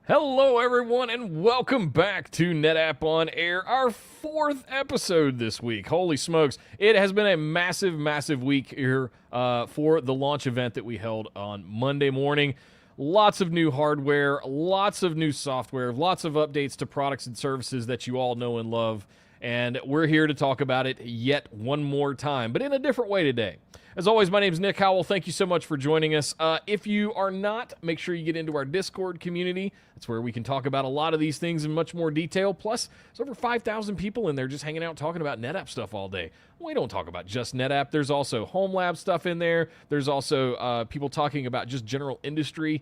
Hello, everyone, and welcome back to NetApp On Air, our fourth episode this week. Holy smokes. It has been a massive, massive week here for the launch event that we held on Monday morning. Lots of new hardware, lots of new software, lots of updates to products and services that you all know and love. And we're here to talk about it yet one more time, but in a different way today. As always, my name is Nick Howell. Thank you so much for joining us. If you are not, make sure you get into our Discord community. That's where we can talk about a lot of these things in much more detail. Plus, there's over 5,000 people in there just hanging out talking about NetApp stuff all day. We don't talk about just NetApp. There's also home lab stuff in there. There's also people talking about just general industry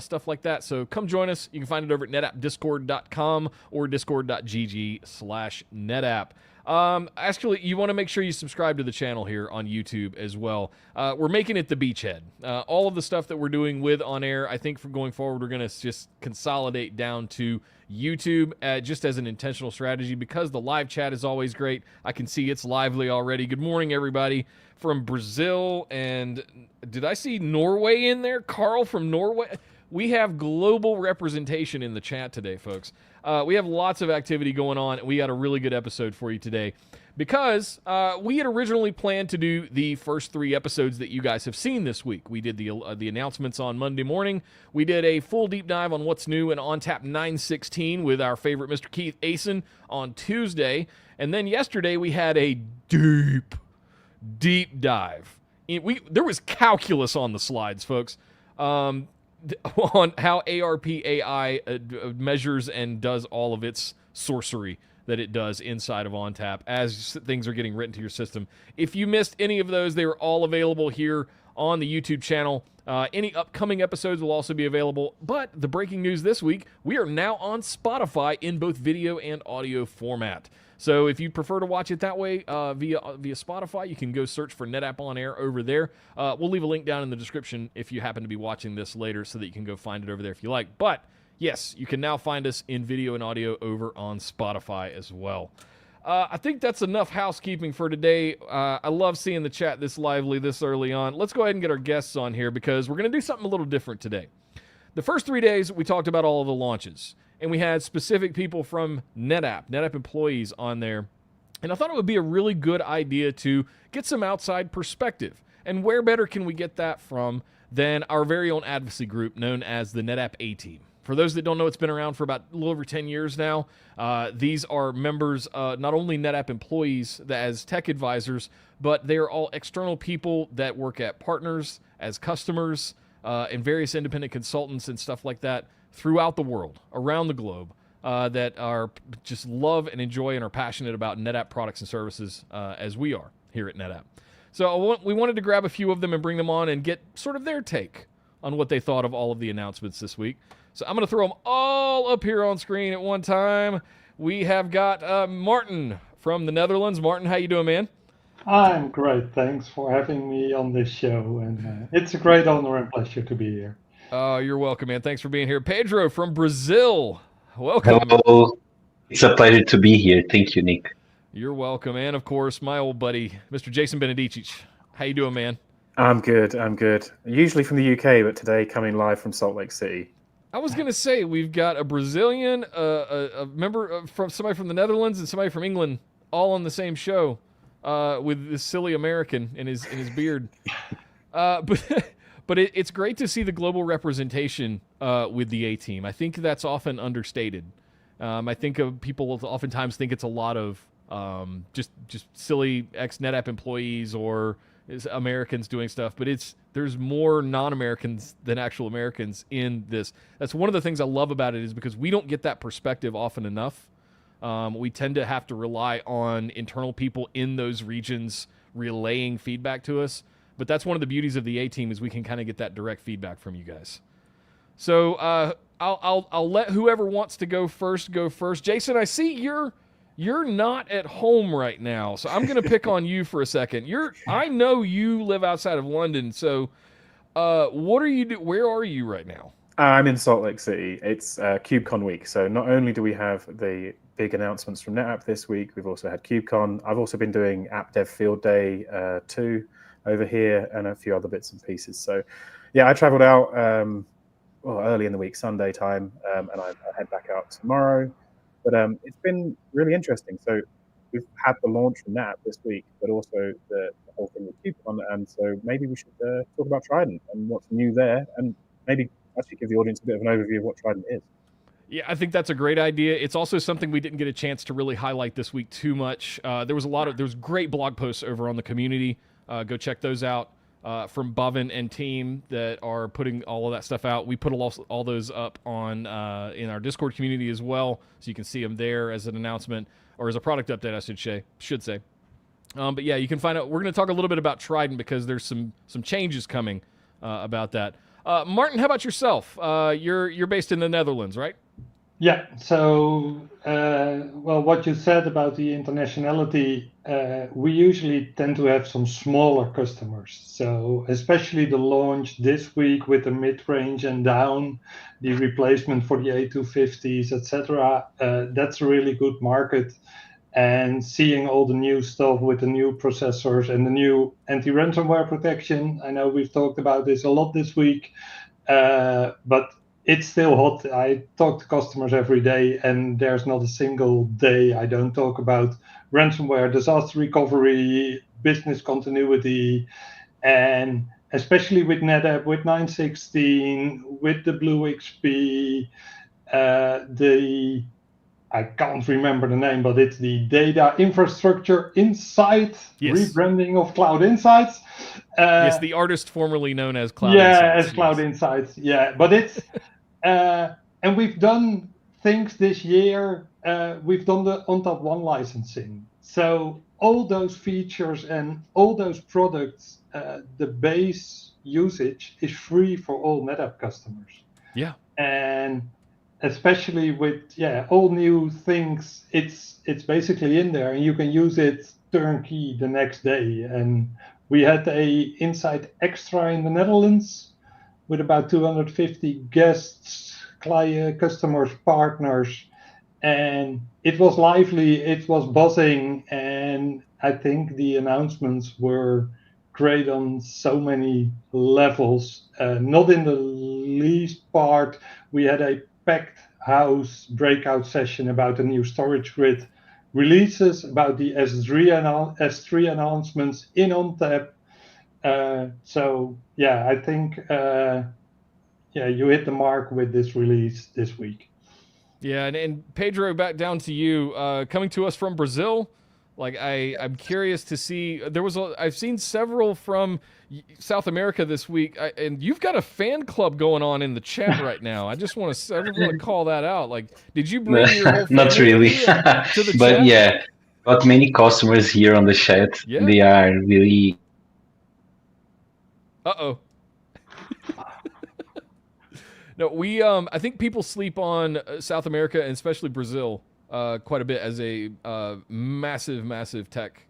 stuff like that. So come join us. You can find it over at netappdiscord.com or discord.gg/NetApp. Actually, you want to make sure you subscribe to the channel here on YouTube as well. We're making it the beachhead. All of the stuff that we're doing with On Air, I think from going forward, we're going to just consolidate down to YouTube just as an intentional strategy because the live chat is always great. I can see it's lively already. Good morning, everybody from Brazil. And did I see Norway in there? Carl from Norway. We have global representation in the chat today, folks. We have lots of activity going on, and we got a really good episode for you today because we had originally planned to do the first 3 episodes that you guys have seen this week. We did the announcements on Monday morning. We did a full deep dive on what's new in ONTAP 9.16 with our favorite Mr. Keith Asen on Tuesday. And then yesterday we had a deep dive. There was calculus on the slides, folks. On how ARP AI measures and does all of its sorcery that it does inside of ONTAP as things are getting written to your system. If you missed any of those, they are all available here on the YouTube channel. Any upcoming episodes will also be available. But the breaking news this week, we are now on Spotify in both video and audio format. So if you prefer to watch it that way via Spotify, you can go search for NetApp On Air over there. We'll leave a link down in the description if you happen to be watching this later so that you can go find it over there if you like. But yes, you can now find us in video and audio over on Spotify as well. I think that's enough housekeeping for today. I love seeing the chat this lively this early on. Let's go ahead and get our guests on here because we're going to do something a little different today. The first 3 days, we talked about all of the launches. And we had specific people from NetApp employees on there. And I thought it would be a really good idea to get some outside perspective. And where better can we get that from than our very own advocacy group known as the NetApp A-TEAM. For those that don't know, it's been around for about a little over 10 years now. These are members, not only NetApp employees as tech advisors, but they are all external people that work at partners, as customers, and various independent consultants and stuff like that throughout the world, around the globe, that are just love and enjoy and are passionate about NetApp products and services as we are here at NetApp. So we wanted to grab a few of them and bring them on and get sort of their take on what they thought of all of the announcements this week. So I'm going to throw them all up here on screen at one time. We have got Martin from the Netherlands. Martin, how you doing, man? I'm great. Thanks for having me on this show. And it's a great honor and pleasure to be here. Oh, you're welcome, man. Thanks for being here. Pedro from Brazil. Welcome. Hello. It's a pleasure to be here. Thank you, Nick. You're welcome. And, of course, my old buddy, Mr. Jason Benedicic. How you doing, man? I'm good. Usually from the UK, but today coming live from Salt Lake City. I was going to say, we've got a Brazilian, a member from somebody from the Netherlands, and somebody from England all on the same show with this silly American in his beard. But it's great to see the global representation with the A-TEAM. I think that's often understated. I think people oftentimes think it's a lot of just silly ex-NetApp employees or Americans doing stuff, but there's more non-Americans than actual Americans in this. That's one of the things I love about it is because we don't get that perspective often enough. We tend to have to rely on internal people in those regions relaying feedback to us. But that's one of the beauties of the A-TEAM is we can kind of get that direct feedback from you guys. So I'll let whoever wants to go first go first. Jason, I see you're not at home right now, so I'm going to pick on you for a second. I know you live outside of London, so what are you do? Where are you right now? I'm in Salt Lake City. It's KubeCon week, so not only do we have the big announcements from NetApp this week, we've also had KubeCon. I've also been doing App Dev Field Day 2 over here and a few other bits and pieces. So, yeah, I traveled out early in the week, Sunday time, and I head back out tomorrow. But it's been really interesting. So we've had the launch from NetApp this week, but also the whole thing with KubeCon, and so maybe we should talk about Trident and what's new there, and maybe actually give the audience a bit of an overview of what Trident is. Yeah, I think that's a great idea. It's also something we didn't get a chance to really highlight this week too much. There was great blog posts over on the community. Go check those out from Bhavin and team that are putting all of that stuff out. We put all those up on in our Discord community as well, so you can see them there as an announcement or as a product update, I should say. But yeah, you can find out. We're going to talk a little bit about Trident because there's some changes coming about that. Martin, how about yourself? You're based in the Netherlands, right? Yeah, so, well, what you said about the internationality, we usually tend to have some smaller customers. So, especially the launch this week with the mid-range and down, the replacement for the A250s, etc. That's a really good market. And seeing all the new stuff with the new processors and the new anti-ransomware protection, I know we've talked about this a lot this week, but it's still hot. I talk to customers every day, and there's not a single day I don't talk about ransomware, disaster recovery, business continuity, and especially with NetApp, with 9.16, with the Blue XP, I can't remember the name, but it's the Data Infrastructure Insight, rebranding of Cloud Insights. Yes, the artist formerly known as Cloud Insights. Yeah, as Cloud Insights. Yeah, but it's and we've done things this year. We've done the ONTAP 1 licensing. So all those features and all those products, the base usage is free for all NetApp customers. Yeah. And especially with all new things, it's basically in there, and you can use it turnkey the next day. And we had a Insight Extra in the Netherlands with about 250 guests, client, customers, partners, and it was lively, it was buzzing, and I think the announcements were great on so many levels. Not in the least part, we had a packed house breakout session about the new StorageGRID releases, about the S3 announcements in ONTAP. So yeah, I think you hit the mark with this release this week. Yeah, and Pedro, back down to you. Coming to us from Brazil, like I'm curious to see. I've seen several from South America this week, and you've got a fan club going on in the chat right now. I just want to call that out. Like, did you bring your whole family Not really, to the but chat? yeah, got many customers here on the chat. Yeah. They are really. Uh-oh. No, I think people sleep on South America and especially Brazil quite a bit as a massive tech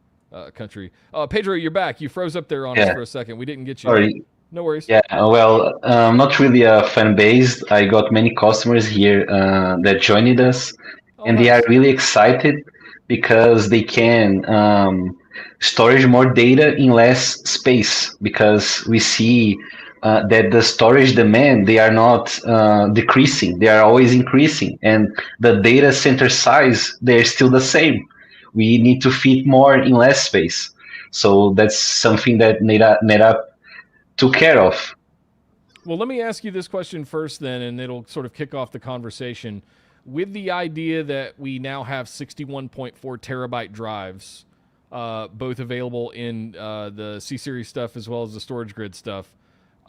country. Pedro, you're back. You froze up there on us for a second. We didn't get you. Sorry. No worries. Yeah, well, not really a fan base. I got many customers here that joined us, and nice. they are really excited because they can storage more data in less space, because we see that the storage demand, they are not decreasing, they are always increasing, and the data center size, they're still the same. We need to fit more in less space. So that's something that NetApp took care of. Well, let me ask you this question first then, and it'll sort of kick off the conversation. With the idea that we now have 61.4 terabyte drives, both available in the C-Series stuff as well as the StorageGRID stuff,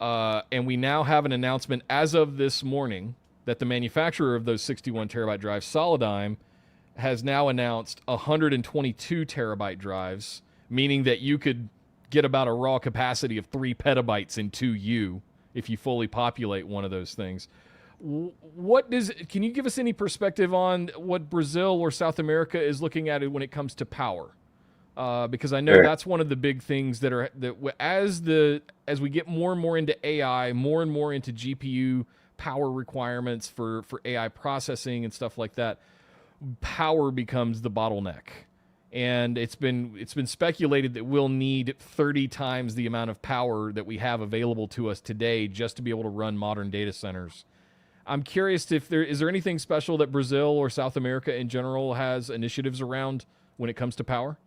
and we now have an announcement as of this morning that the manufacturer of those 61 terabyte drives, Solidigm, has now announced 122 terabyte drives, meaning that you could get about a raw capacity of 3 petabytes in 2U if you fully populate one of those things. Can you give us any perspective on what Brazil or South America is looking at when it comes to power? Because I know that's one of the big things that as we get more and more into AI, more and more into GPU power requirements for AI processing and stuff like that, power becomes the bottleneck. And it's been speculated that we'll need 30 times the amount of power that we have available to us today just to be able to run modern data centers. I'm curious if is there anything special that Brazil or South America in general has initiatives around when it comes to power?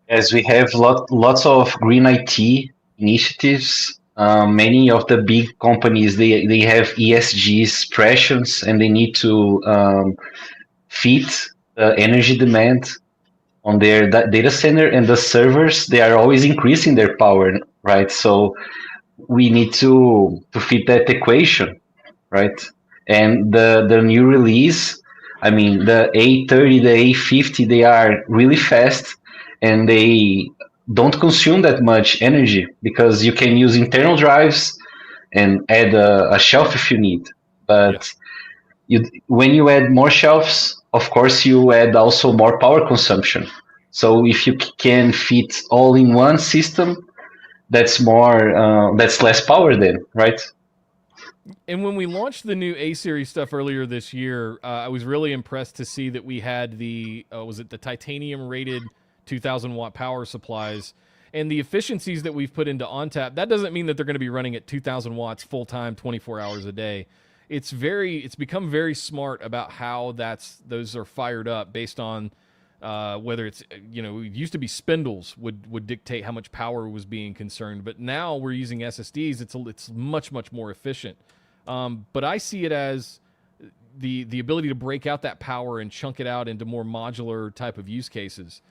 As we have lots of green IT initiatives. Many of the big companies they have ESG expressions, and they need to fit the energy demand on their data center, and the servers they are always increasing their power, right? So we need to fit that equation, right? And the new release, I mean, the A30, the A50, they are really fast, and they don't consume that much energy because you can use internal drives and add a shelf if you need. Yeah. But when you add more shelves, of course, you add also more power consumption. So if you can fit all in one system, that's less power then, right? And when we launched the new A series stuff earlier this year, I was really impressed to see that we had the was it the titanium rated 2,000 watt power supplies, and the efficiencies that we've put into ONTAP. That doesn't mean that they're going to be running at 2,000 watts full time, 24 hours a day. It's become very smart about how those are fired up based on whether it's it used to be spindles would dictate how much power was being concerned, but now we're using SSDs. It's much more efficient. But I see it as the ability to break out that power and chunk it out into more modular type of use cases,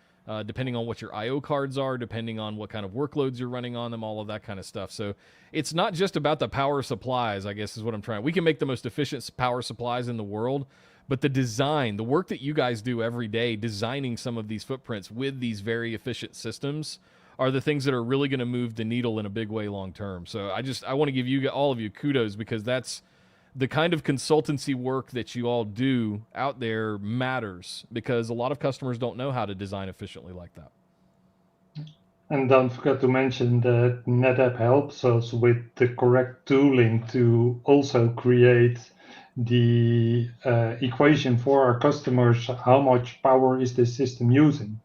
depending on what your I/O cards are, depending on what kind of workloads you're running on them, all of that kind of stuff. So it's not just about the power supplies, I guess is what I'm trying. We can make the most efficient power supplies in the world, but the design, the work that you guys do every day, designing some of these footprints with these very efficient systems, are the things that are really going to move the needle in a big way long term. So I want to give all of you kudos, because that's the kind of consultancy work that you all do out there matters, because a lot of customers don't know how to design efficiently like that. And don't forget to mention that NetApp helps us with the correct tooling to also create the equation for our customers. How much power is this system using?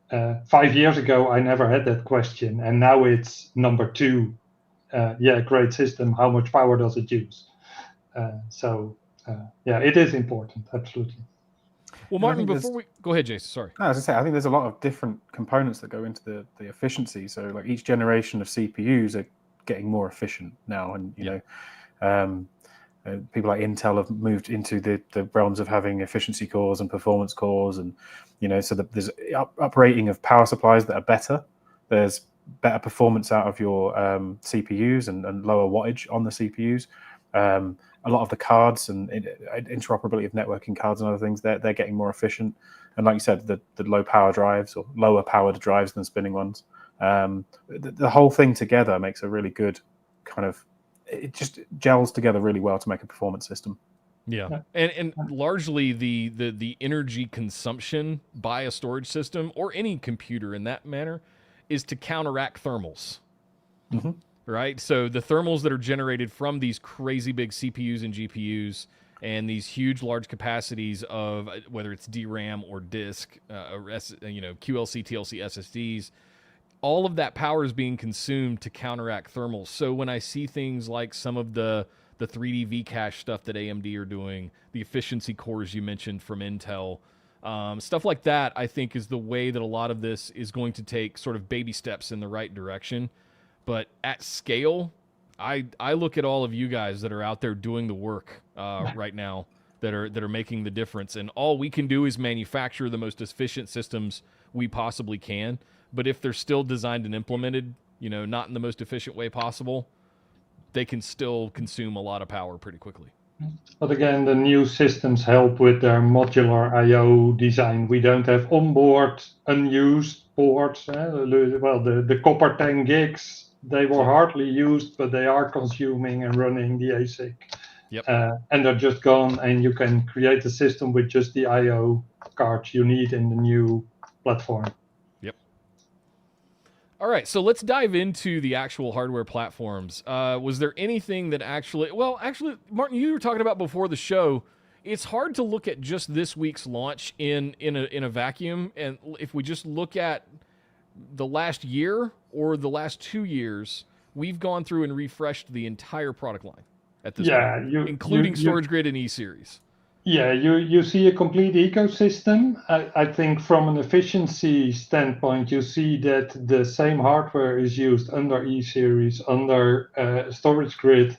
5 years ago, I never had that question, and now it's number 2. Great system. How much power does it use? It is important, absolutely. Well, Martin, before we go ahead, Jason. Sorry. No, as I say, I think there's a lot of different components that go into the efficiency. So, like each generation of CPUs are getting more efficient now, and people like Intel have moved into the realms of having efficiency cores and performance cores, and so there's uprating of power supplies that are better. There's better performance out of your CPUs and lower wattage on the CPUs. A lot of the cards and interoperability of networking cards and other things, they're getting more efficient. And like you said, the low power drives or lower powered drives than spinning ones. The whole thing together makes a really good kind of, it just gels together really well to make a performance system. Yeah. And largely the energy consumption by a storage system or any computer in that manner is to counteract thermals. Mm-hmm. Right? So the thermals that are generated from these crazy big CPUs and GPUs and these huge large capacities of whether it's DRAM or disk, or QLC, TLC SSDs, all of that power is being consumed to counteract thermals. So when I see things like some of the 3D Vcache stuff that AMD are doing, the efficiency cores you mentioned from Intel, stuff like that, I think is the way that a lot of this is going to take sort of baby steps in the right direction. But at scale, I look at all of you guys that are out there doing the work right now that are making the difference, and all we can do is manufacture the most efficient systems we possibly can. But if they're still designed and implemented, not in the most efficient way possible, they can still consume a lot of power pretty quickly. But again, the new systems help with their modular I/O design. We don't have onboard unused ports. The copper 10 gigs. They were hardly used, but they are consuming and running the ASIC. Yep. And they're just gone, and you can create a system with just the I/O cards you need in the new platform. Yep. All right, so let's dive into the actual hardware platforms. Was there anything that actually, Martin, you were talking about before the show, it's hard to look at just this week's launch in a vacuum, and if we just look at the last year or the last 2 years, we've gone through and refreshed the entire product line. at this Yeah, point, including StorageGRID and E-Series. Yeah, you see a complete ecosystem. I think from an efficiency standpoint, you see that the same hardware is used under E-Series, under StorageGRID,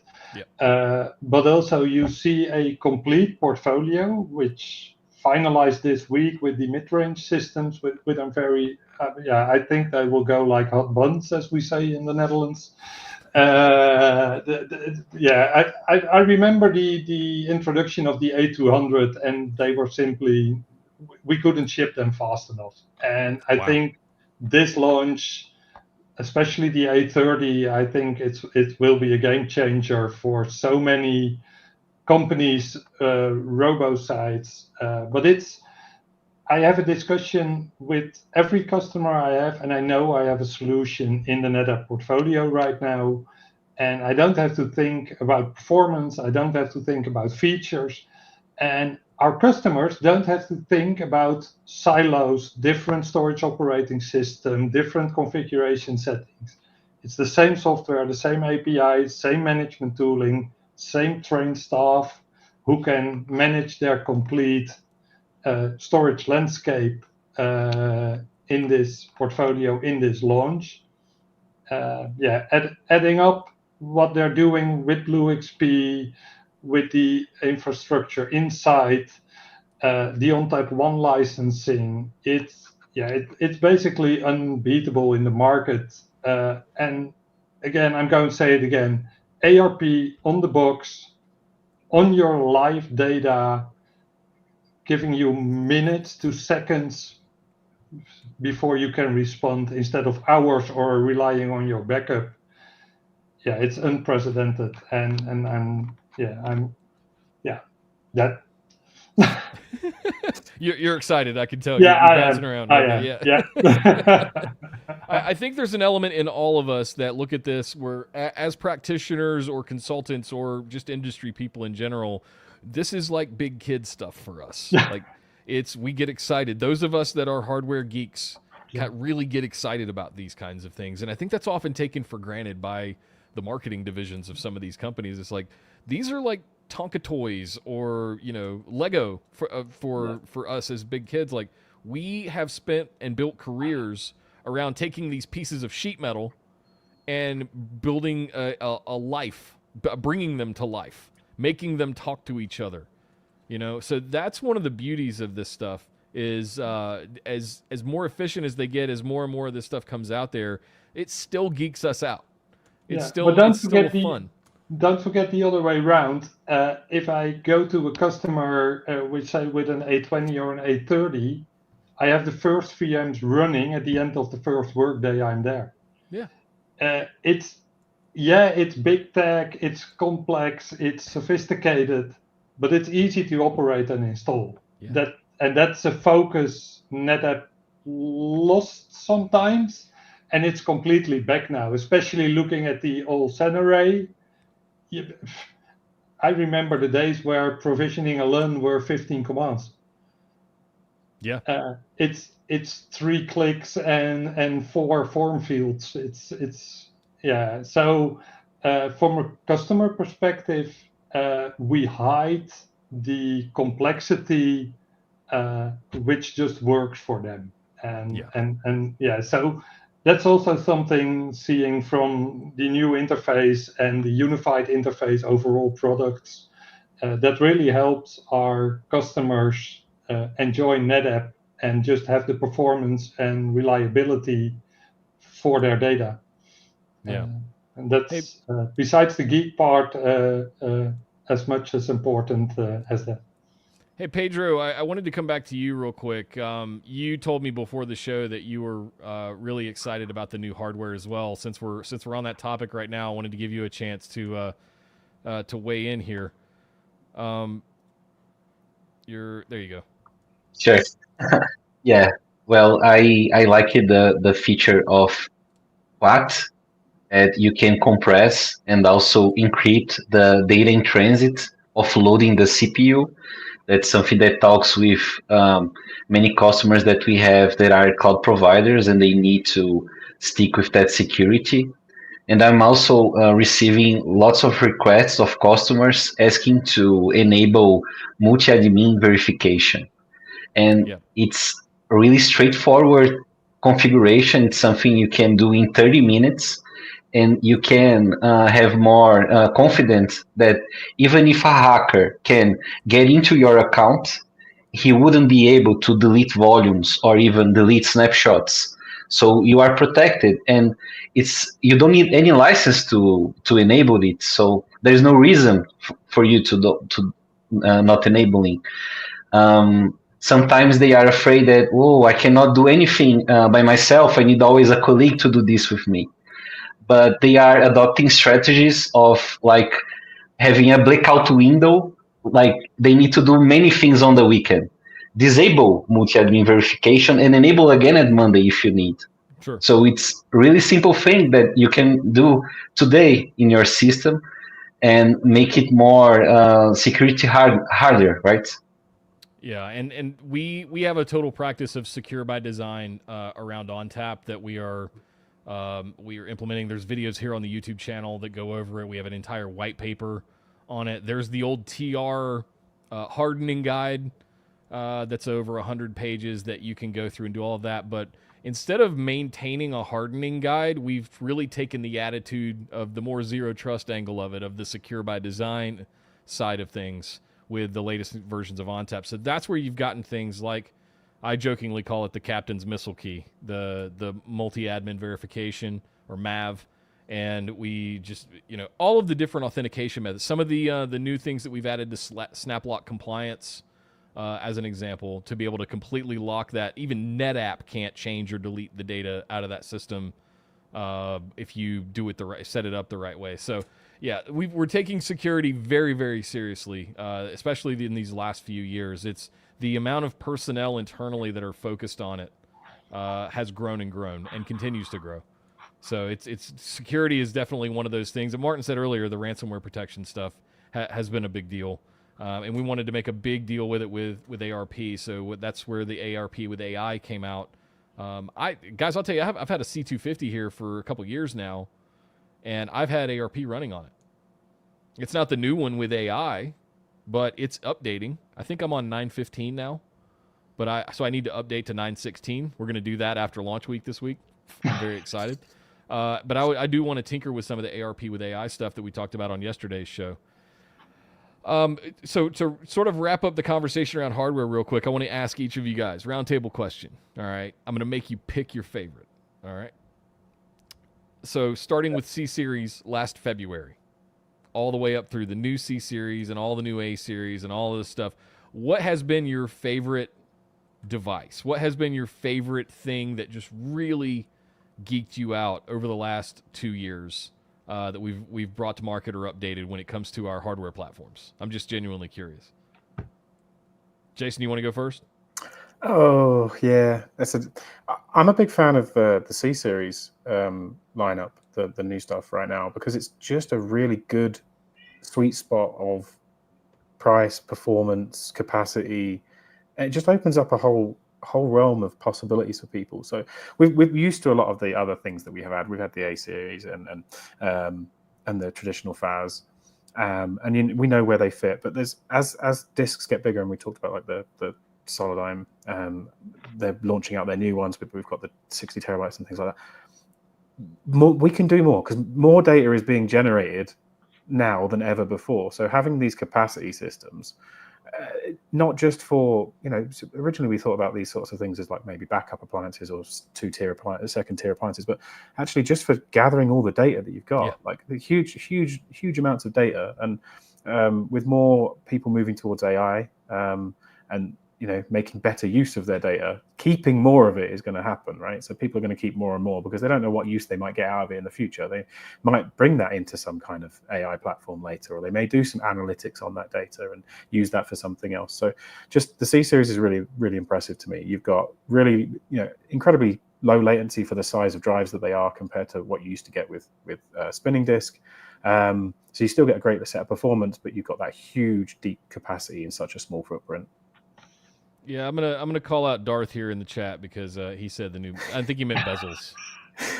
but also you see a complete portfolio, which finalized this week with the mid-range systems, with I'm very, I think they will go like hot buns, as we say in the Netherlands. I remember the introduction of the A200, and they were simply, we couldn't ship them fast enough. And I think this launch, especially the A30, I think it will be a game changer for so many companies, robo sites. But I have a discussion with every customer I have, and I know I have a solution in the NetApp portfolio right now. And I don't have to think about performance. I don't have to think about features. And our customers don't have to think about silos, different storage operating system, different configuration settings. It's the same software, the same APIs, same management tooling, same trained staff who can manage their complete storage landscape in this portfolio, in this launch. Adding up what they're doing with BlueXP, with the infrastructure inside, the ONTAP 1 licensing, it's basically unbeatable in the market. And again, I'm going to say it again, ARP on the box, on your live data, giving you minutes to seconds before you can respond instead of hours or relying on your backup. Yeah, it's unprecedented, that. You're excited, I can tell. Yeah, you're bouncing around. Yeah. I think there's an element in all of us that look at this where, as practitioners or consultants or just industry people in general, this is like big kid stuff for us. Like we get excited. Those of us that are hardware geeks really get excited about these kinds of things, and I think that's often taken for granted by the marketing divisions of some of these companies. It's like these are like Tonka toys or Lego for us as big kids. Like we have spent and built careers around taking these pieces of sheet metal and building a life, bringing them to life, making them talk to each other. So that's one of the beauties of this stuff is as more efficient as they get, as more and more of this stuff comes out there, it still geeks us out. It's still fun. Don't forget the other way around. If I go to a customer, which say with an A20 or an A30, I have the first VMs running at the end of the first workday I'm there. Yeah. It's big tech, it's complex, it's sophisticated, but it's easy to operate and install. Yeah. That's a focus NetApp lost sometimes, and it's completely back now, especially looking at the old SAN array. I remember the days where provisioning a LUN were 15 commands. Yeah. It's 3 clicks and 4 form fields. So from a customer perspective, we hide the complexity which just works for them. So that's also something seeing from the new interface and the unified interface overall products that really helps our customers enjoy NetApp and just have the performance and reliability for their data. Yeah. And that's besides the geek part as much as important as that. Hey, Pedro, I wanted to come back to you real quick. You told me before the show that you were really excited about the new hardware as well. Since we're on that topic right now, I wanted to give you a chance to weigh in here. There you go. Sure. Yeah. Well, I like the feature of what that you can compress and also encrypt the data in transit, offloading the CPU. That's something that talks with many customers that we have that are cloud providers, and they need to stick with that security. And I'm also receiving lots of requests of customers asking to enable multi-admin verification. And Yeah. it's a really straightforward configuration. It's something you can do in 30 minutes. And you can have more confidence that even if a hacker can get into your account, he wouldn't be able to delete volumes or even delete snapshots. So you are protected, and you don't need any license to enable it. So there is no reason for you to not enabling. Sometimes they are afraid that, oh, I cannot do anything by myself. I need always a colleague to do this with me. But they are adopting strategies of like having a blackout window, like they need to do many things on the weekend. Disable multi-admin verification and enable again at Monday if you need. Sure. So it's a really simple thing that you can do today in your system and make it more security harder, right? Yeah, and we have a total practice of secure by design around ONTAP that we are implementing. There's videos here on the YouTube channel that go over it. We have an entire white paper on it. There's the old TR hardening guide that's over 100 pages that you can go through and do all of that. But instead of maintaining a hardening guide, we've really taken the attitude of the more zero trust angle of it, of the secure by design side of things with the latest versions of ONTAP. So that's where you've gotten things like, I jokingly call it the captain's missile key, the multi-admin verification, or MAV, and we just, all of the different authentication methods. Some of the new things that we've added to SnapLock compliance, as an example, to be able to completely lock that. Even NetApp can't change or delete the data out of that system if you do it set it up the right way. So yeah, we're taking security very, very seriously, especially in these last few years. It's the amount of personnel internally that are focused on it has grown and continues to grow. So it's security is definitely one of those things. And Martin said earlier, the ransomware protection stuff has been a big deal. And we wanted to make a big deal with it with ARP. So that's where the ARP with AI came out. Guys, I'll tell you, I've had a C250 here for a couple years now, and I've had ARP running on it. It's not the new one with AI, but it's updating. I think I'm on 9.15 now, so I need to update to 9.16. We're going to do that after launch week this week. I'm very excited. But I do want to tinker with some of the ARP with AI stuff that we talked about on yesterday's show. So to sort of wrap up the conversation around hardware real quick, I want to ask each of you guys, roundtable question. All right. I'm going to make you pick your favorite. All right. So starting with C-Series last February, all the way up through the new C-Series and all the new A-Series and all of this stuff, what has been your favorite device? What has been your favorite thing that just really geeked you out over the last 2 years that we've brought to market or updated when it comes to our hardware platforms? I'm just genuinely curious. Jason, you want to go first? Oh yeah, I'm a big fan of the C-Series lineup, the new stuff right now, because it's just a really good sweet spot of price, performance, capacity. And it just opens up a whole realm of possibilities for people. So we're used to a lot of the other things that we have had. We've had the A-Series and the traditional FAS, and we know where they fit. But there's as discs get bigger, and we talked about like the Solidigm, they're launching out their new ones, but we've got the 60 terabytes and things like that. We can do more because more data is being generated now than ever before. So having these capacity systems, not just for, originally we thought about these sorts of things as like maybe backup appliances or second tier appliances, but actually just for gathering all the data that you've got, like the huge amounts of data. And with more people moving towards AI, and making better use of their data, keeping more of it is going to happen, right? So people are going to keep more and more because they don't know what use they might get out of it in the future. They might bring that into some kind of AI platform later, or they may do some analytics on that data and use that for something else. So just the C-Series is really, really impressive to me. You've got really, incredibly low latency for the size of drives that they are compared to what you used to get with spinning disk. So you still get a great set of performance, but you've got that huge deep capacity in such a small footprint. Yeah, I'm gonna call out Darth here in the chat because he said the new. I think he meant bezels.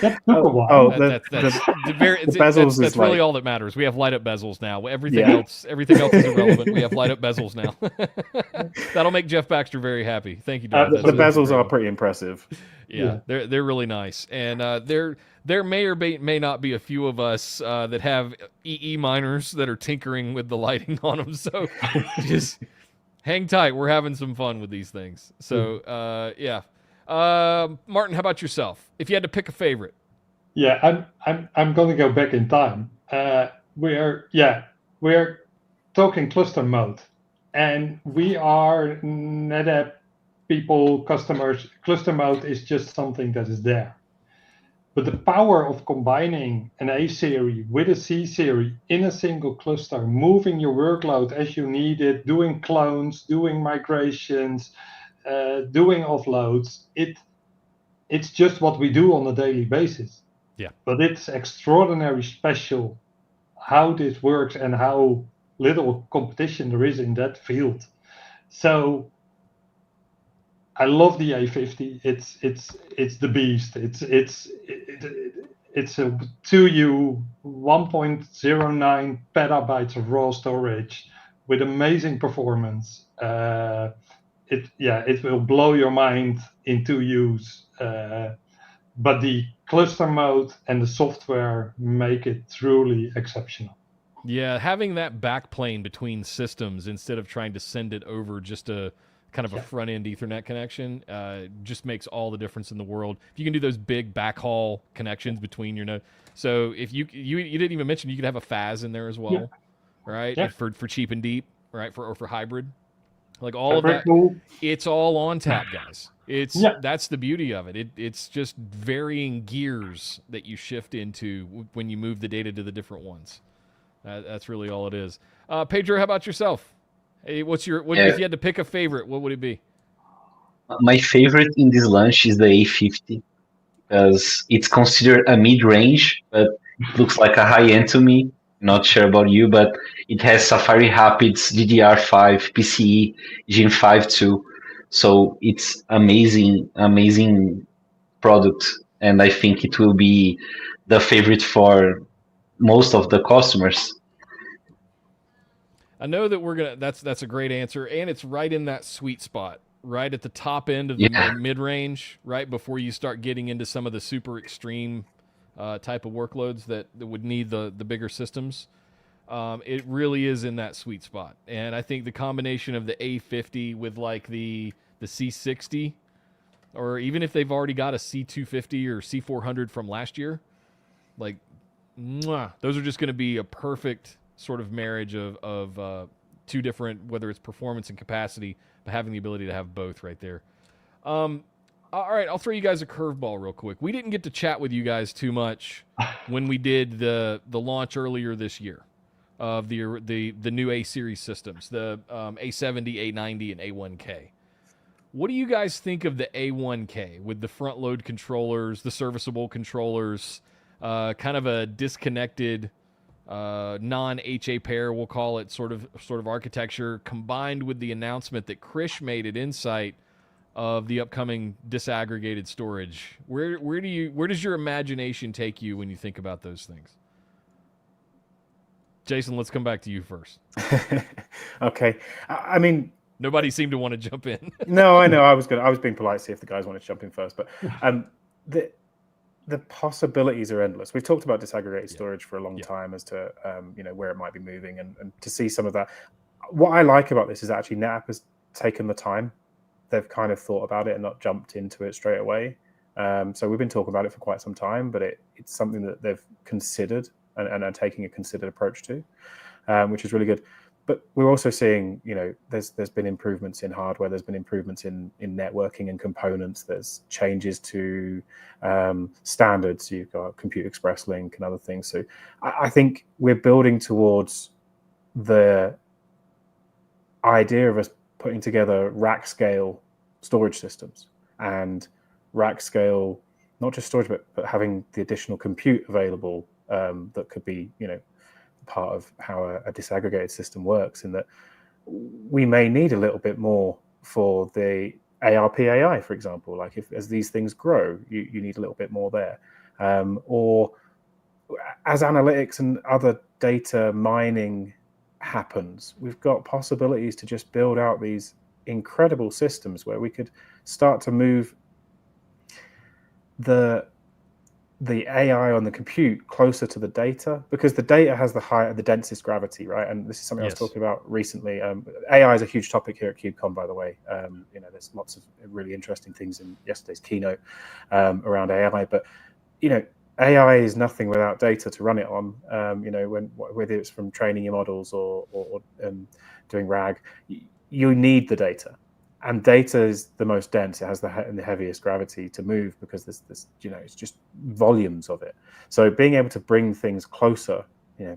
That took a while. That's bezels is really like, all that matters. We have light up bezels now. Everything else is irrelevant. We have light up bezels now. That'll make Jeff Baxter very happy. Thank you, Darth. the bezels are pretty impressive. Yeah, they're really nice, and there may or may not be a few of us that have EE miners that are tinkering with the lighting on them. So just hang tight. We're having some fun with these things. So yeah. Martin, how about yourself? If you had to pick a favorite. Yeah, I'm going to go back in time. We're talking cluster mode, and we are NetApp people, customers. Cluster mode is just something that is there. But the power of combining an A series with a C series in a single cluster, moving your workload as you need it, doing clones, doing migrations, doing offloads, it's just what we do on a daily basis. Yeah. But it's extraordinary special how this works and how little competition there is in that field. So I love the A50. It's the beast. It's a 2U 1.09 petabytes of raw storage with amazing performance. It will blow your mind in 2Us. But the cluster mode and the software make it truly exceptional. Yeah, having that backplane between systems instead of trying to send it over just a kind of a front-end Ethernet connection just makes all the difference in the world. If you can do those big backhaul connections between your node. So if you didn't even mention you could have a FAS in there as well, right? Yeah. For cheap and deep, right? For hybrid. Like all of that, it's all ONTAP, guys. That's the beauty of it. It's just varying gears that you shift into when you move the data to the different ones. That's really all it is. Pedro, how about yourself? Hey, if you had to pick a favorite, what would it be? My favorite in this launch is the A50 because it's considered a mid-range, but it looks like a high-end to me. Not sure about you, but it has Safari Rapids, DDR5, PCIe, Gen 5 too. So it's amazing product, and I think it will be the favorite for most of the customers. I know that that's a great answer, and it's right in that sweet spot, right at the top end of the mid-range, right before you start getting into some of the super extreme type of workloads that would need the bigger systems. It really is in that sweet spot, and I think the combination of the A50 with like the C60, or even if they've already got a C250 or C400 from last year, like, those are just going to be a perfect sort of marriage of two different, whether it's performance and capacity, but having the ability to have both right there. All right, I'll throw you guys a curveball real quick. We didn't get to chat with you guys too much when we did the launch earlier this year of the new A series systems, the A70, A90, and A1K. What do you guys think of the A1K with the front load controllers, the serviceable controllers, kind of a disconnected non-HA pair, we'll call it, sort of architecture, combined with the announcement that Krish made at Insight of the upcoming disaggregated storage? Where does your imagination take you when you think about those things? Jason, let's come back to you first. Okay. I mean, nobody seemed to want to jump in. No, I know. I was being polite to see if the guys wanted to jump in first, but the possibilities are endless. We've talked about disaggregated storage for a long time as to where it might be moving, and to see some of that. What I like about this is actually NetApp has taken the time. They've kind of thought about it and not jumped into it straight away. So we've been talking about it for quite some time, but it's something that they've considered and are taking a considered approach to, which is really good. But we're also seeing, there's been improvements in hardware, there's been improvements in networking and components, there's changes to standards. You've got Compute Express Link and other things. So I think we're building towards the idea of us putting together rack scale storage systems, and rack scale, not just storage, but having the additional compute available that could be, part of how a disaggregated system works, in that we may need a little bit more for the ARP AI, for example. Like as these things grow, you need a little bit more there. or as analytics and other data mining happens, we've got possibilities to just build out these incredible systems where we could start to move the AI on the compute closer to the data, because the data has the densest gravity, right? And this is something I was talking about recently. AI is a huge topic here at KubeCon, by the way. There's lots of really interesting things in yesterday's keynote around AI, but AI is nothing without data to run it on. Whether it's from training your models or doing RAG, you need the data. And data is the most dense. It has the heaviest gravity to move because there's it's just volumes of it. So being able to bring things closer,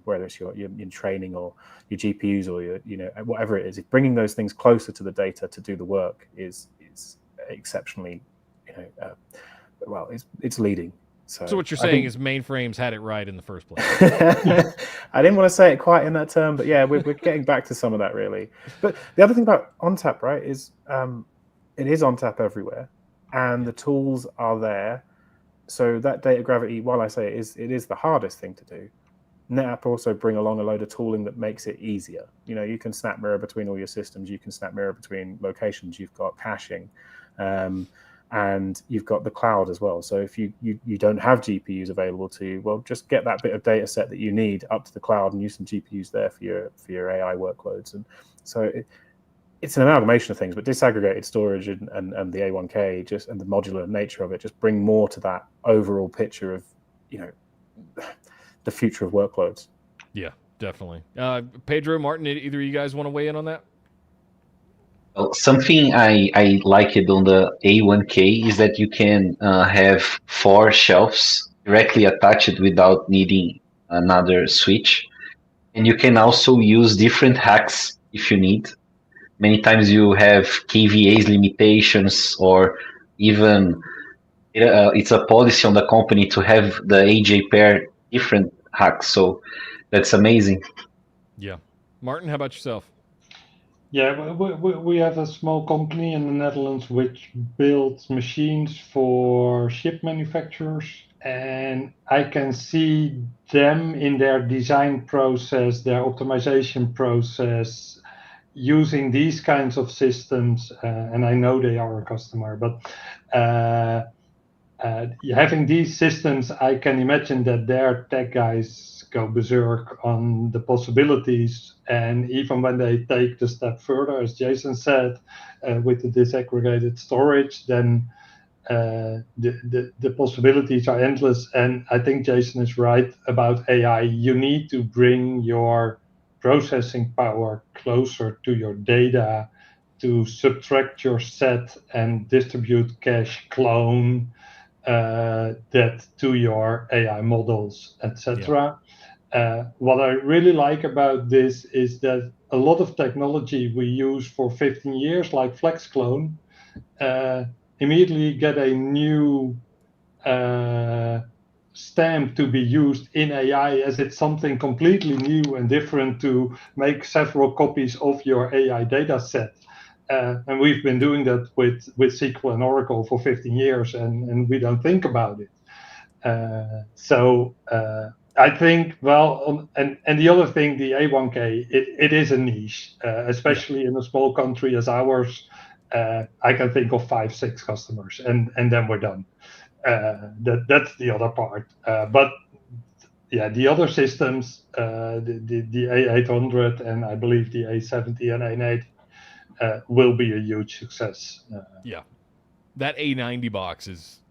whether it's your in training or your GPUs or your whatever it is, bringing those things closer to the data to do the work is exceptionally, it's leading. So what you're saying is mainframes had it right in the first place. I didn't want to say it quite in that term, but yeah, we're getting back to some of that really. But the other thing about ONTAP, right, is it is ONTAP everywhere, and the tools are there. So that data gravity, while I say it is the hardest thing to do, NetApp also bring along a load of tooling that makes it easier. You can snap mirror between all your systems. You can snap mirror between locations. You've got caching. And you've got the cloud as well. So if you don't have GPUs available to you, well, just get that bit of data set that you need up to the cloud and use some GPUs there for your AI workloads. And so it's an amalgamation of things, but disaggregated storage and the A1K and the modular nature of it just bring more to that overall picture of the future of workloads. Yeah, definitely. Pedro, Martin, either of you guys want to weigh in on that? Something I liked on the A1K is that you can have 4 shelves directly attached without needing another switch. And you can also use different hacks if you need. Many times you have KVA's limitations, or even it's a policy on the company to have the AJ pair different hacks. So that's amazing. Yeah. Martin, how about yourself? Yeah, we have a small company in the Netherlands which builds machines for chip manufacturers, and I can see them in their design process, their optimization process, using these kinds of systems, and I know they are a customer, but having these systems, I can imagine that their tech guys go berserk on the possibilities, and even when they take the step further, as Jason said, with the disaggregated storage, then the possibilities are endless. And I think Jason is right about AI. You need to bring your processing power closer to your data to subtract your set and distribute cache, clone that to your AI models, etc. What I really like about this is that a lot of technology we use for 15 years, like FlexClone, immediately get a new stamp to be used in AI, as it's something completely new and different to make several copies of your AI data set. And we've been doing that with SQL and Oracle for 15 years, and we don't think about it. I think, and the other thing, the A1K, it is a niche, especially in a small country as ours. I can think of 5-6 customers, and then we're done. That's the other part. But yeah, the other systems, the A800 and I believe the A70 and A80, will be a huge success. Yeah, that A90 box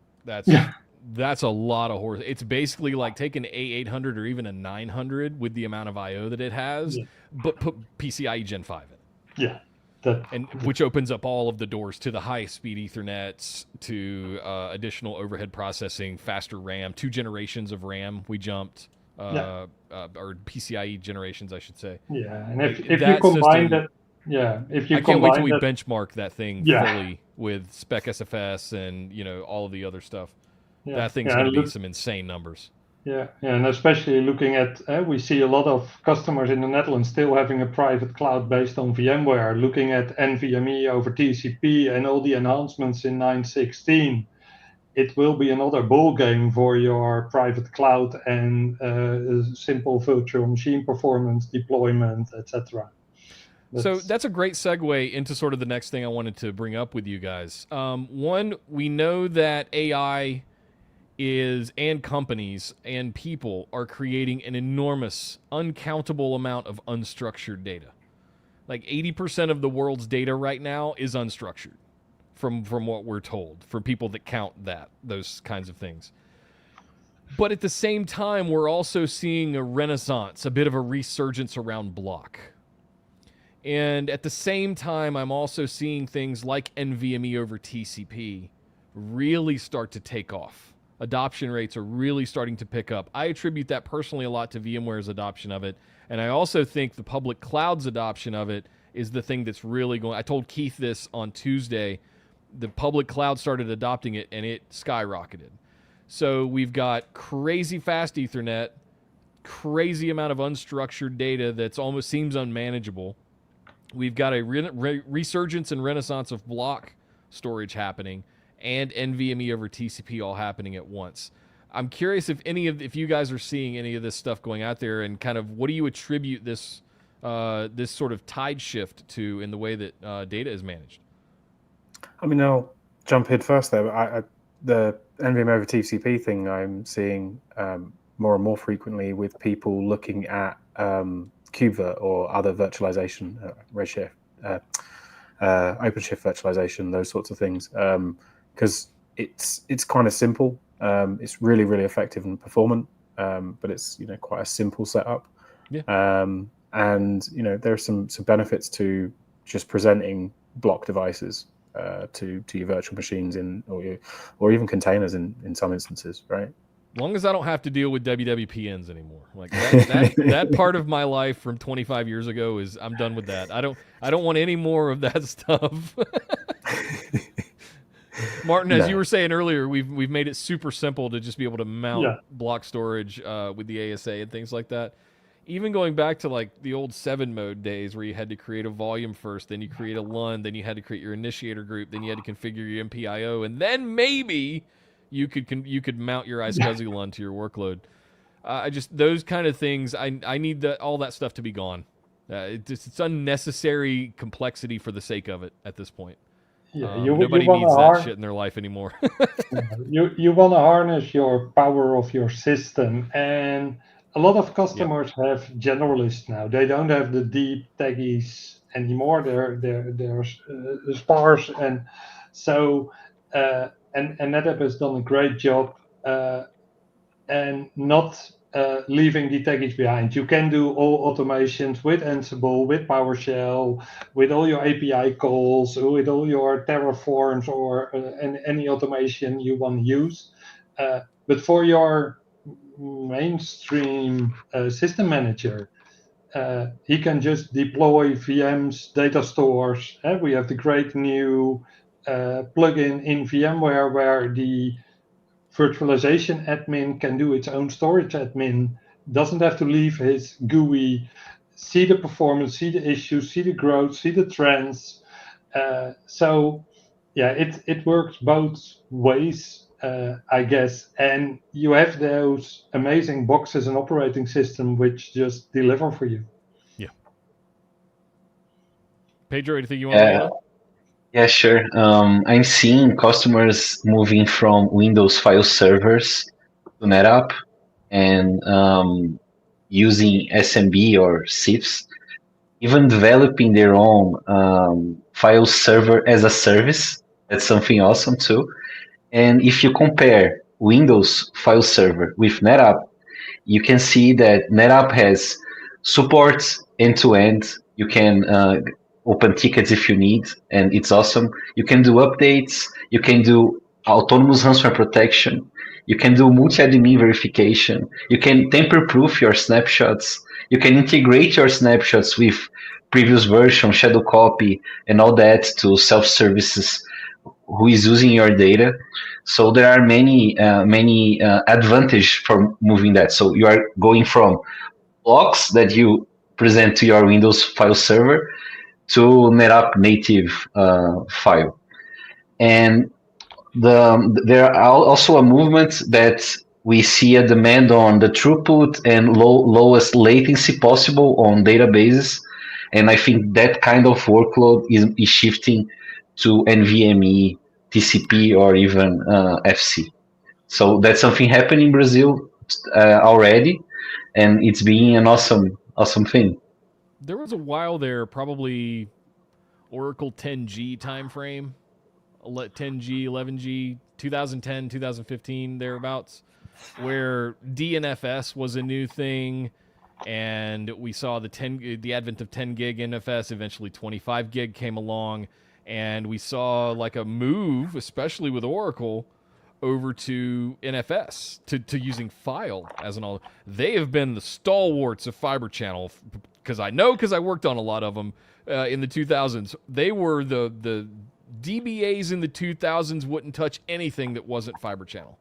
that's a lot of horse. It's basically like taking an A800 or even a 900 with the amount of I/O that it has, but put PCIe Gen 5 in. Yeah. Which opens up all of the doors to the high-speed Ethernets, to additional overhead processing, faster RAM, 2 generations of RAM we jumped, or PCIe generations, I should say. Yeah, and if you combine that, I can't wait till we benchmark that thing fully with spec SFS and all of the other stuff. Yeah, that thing's going to be some insane numbers. Yeah, and especially looking at, we see a lot of customers in the Netherlands still having a private cloud based on VMware, looking at NVMe over TCP and all the announcements in 9.16. it will be another ball game for your private cloud and simple virtual machine performance deployment, etc. So that's a great segue into sort of the next thing I wanted to bring up with you guys. One, we know that AI and companies and people are creating an enormous, uncountable amount of unstructured data. Like 80% of the world's data right now is unstructured, from what we're told, from people that count those kinds of things. But at the same time, we're also seeing a renaissance, a bit of a resurgence around block. And at the same time, I'm also seeing things like NVMe over TCP really start to take off. Adoption rates are really starting to pick up. I attribute that personally a lot to VMware's adoption of it. And I also think the public cloud's adoption of it is the thing that's really going. I told Keith this on Tuesday. The public cloud started adopting it, and it skyrocketed. So we've got crazy fast Ethernet, crazy amount of unstructured data that's almost seems unmanageable. We've got a resurgence and renaissance of block storage happening, and NVMe over TCP all happening at once. I'm curious if you guys are seeing any of this stuff going out there, and kind of what do you attribute this this sort of tide shift to in the way that data is managed? I mean, I'll jump in first there. The NVMe over TCP thing I'm seeing more and more frequently with people looking at KubeVirt or other virtualization, Redshift, OpenShift virtualization, those sorts of things, because it's kind of simple. It's really, really effective and performant, but it's quite a simple setup. Yeah. And there are some benefits to just presenting block devices to your virtual machines or even containers in some instances, right? As long as I don't have to deal with WWPNs anymore, like that part of my life from 25 years ago I'm done with that. I don't want any more of that stuff. Martin, as you were saying earlier, we've made it super simple to just be able to mount block storage with the ASA and things like that. Even going back to like the old 7 mode days where you had to create a volume first, then you create a LUN, then you had to create your initiator group, then you had to configure your MPIO, and then maybe you could mount your iSCSI LUN to your workload. Those kind of things, I need all that stuff to be gone. It's unnecessary complexity for the sake of it at this point. Yeah, nobody needs that shit in their life anymore. You want to harness your power of your system, and a lot of customers have generalists now. They don't have the deep taggies anymore. They're sparse, and so and NetApp has done a great job and not leaving the taggies behind. You can do all automations with Ansible, with PowerShell, with all your API calls, with all your Terraforms or any automation you want to use. But for your mainstream system manager, he can just deploy VMs, data stores. We have the great new plugin in VMware where the virtualization admin can do its own storage admin, doesn't have to leave his GUI, see the performance, see the issues, see the growth, see the trends. So it works both ways, I guess. And you have those amazing boxes and operating system which just deliver for you. Yeah. Pedro, anything you want to add? Yeah, sure. I'm seeing customers moving from Windows file servers to NetApp and using SMB or CIFS, even developing their own file server as a service. That's something awesome too. And if you compare Windows file server with NetApp, you can see that NetApp has support end-to-end. You can open tickets if you need, and it's awesome. You can do updates. You can do autonomous ransomware protection. You can do multi-admin verification. You can tamper-proof your snapshots. You can integrate your snapshots with previous version, shadow copy, and all that to self-services who is using your data. So there are many advantages for moving that. So you are going from blocks that you present to your Windows file server to NetApp native file. And there are also a movement that we see a demand on the throughput and lowest latency possible on databases, and I think that kind of workload is shifting to NVMe, TCP, or even FC. So that's something happening in Brazil already, and it's being an awesome thing. There was a while there, probably Oracle 10G timeframe, 10G, 11G, 2010, 2015, thereabouts, where DNFS was a new thing, and we saw the advent of 10 gig NFS. Eventually, 25 gig came along, and we saw like a move, especially with Oracle, over to NFS, to using file as an all. They have been the stalwarts of Fiber Channel, because I worked on a lot of them in the 2000s. They were the DBAs in the 2000s wouldn't touch anything that wasn't Fiber Channel.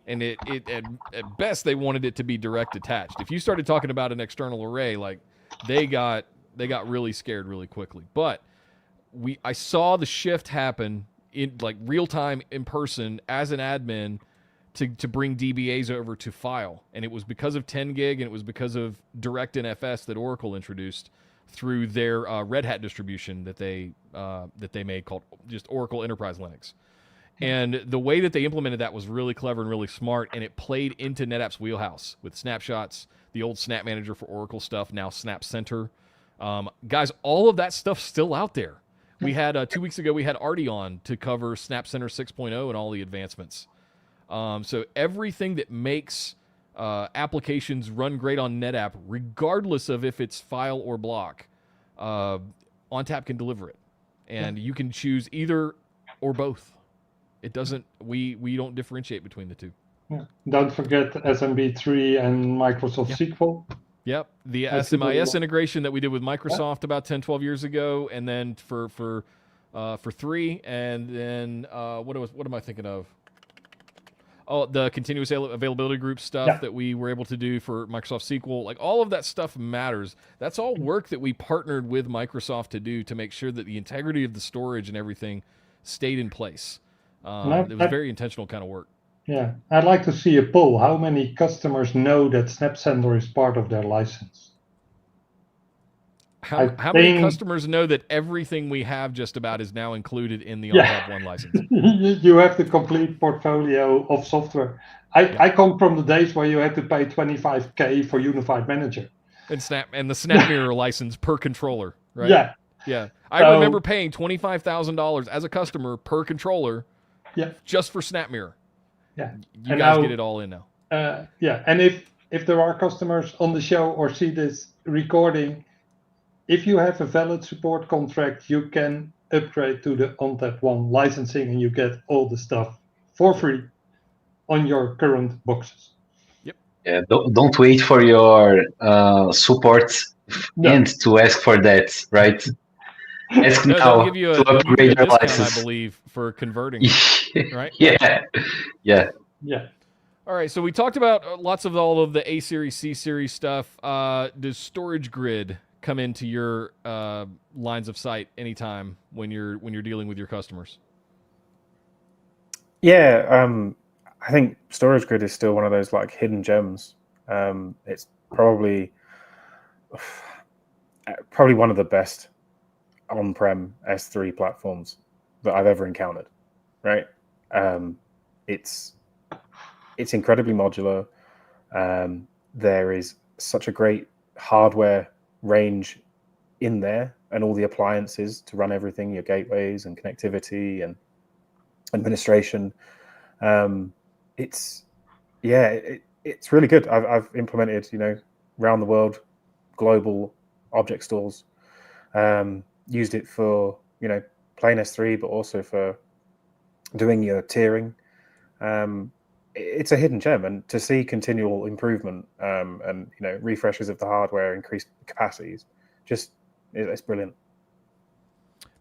And at best, they wanted it to be direct attached. If you started talking about an external array, like they got really scared really quickly. But I saw the shift happen in like real time in person as an admin to bring DBAs over to file, and it was because of 10 gig, and it was because of direct NFS that Oracle introduced through their Red Hat distribution that they made called just Oracle Enterprise Linux. And the way that they implemented that was really clever and really smart, and it played into NetApp's wheelhouse with snapshots, the old Snap Manager for Oracle stuff, now Snap Center. Guys, all of that stuff's still out there. We had 2 weeks ago, we had Artie on to cover Snap Center 6.0 and all the advancements. So everything that makes applications run great on NetApp, regardless of if it's file or block, ONTAP can deliver it. And you can choose either or both. It doesn't. We don't differentiate between the two. Yeah. Don't forget SMB3 and Microsoft SQL. Yep, the SMIS integration that we did with Microsoft about 10, 12 years ago, and then for 3, and then what am I thinking of? Oh, the continuous availability group stuff that we were able to do for Microsoft SQL. Like, all of that stuff matters. That's all work that we partnered with Microsoft to do to make sure that the integrity of the storage and everything stayed in place. It was very intentional kind of work. Yeah, I'd like to see a poll. How many customers know that Snap Center is part of their license? How many customers know that everything we have just about is now included in the ONTAP 1 license? You have the complete portfolio of software. I come from the days where you had to pay $25K for Unified Manager. And the SnapMirror license per controller, right? Yeah. I remember paying $25,000 as a customer per controller just for SnapMirror. Yeah. You guys get it all in now. And if there are customers on the show or see this recording, if you have a valid support contract, you can upgrade to the ONTAP 1 licensing, and you get all the stuff for free on your current boxes. Yep. Yeah. Don't wait for your support end to ask for that, right? Ask now give you to upgrade your discount, license. I believe, for converting, right? Yeah. All right, so we talked about all of the A series, C series stuff. Does StorageGRID come into your lines of sight anytime when you're dealing with your customers? Yeah, I think StorageGRID is still one of those like hidden gems. It's probably one of the best on-prem S3 platforms that I've ever encountered. Right? It's incredibly modular. There is such a great hardware range in there, and all the appliances to run everything, your gateways and connectivity and administration. It's really good. I've implemented, around the world, global object stores. Used it for, plain S3, but also for doing your tiering. It's a hidden gem, and to see continual improvement and refreshes of the hardware, increased capacities, it's brilliant.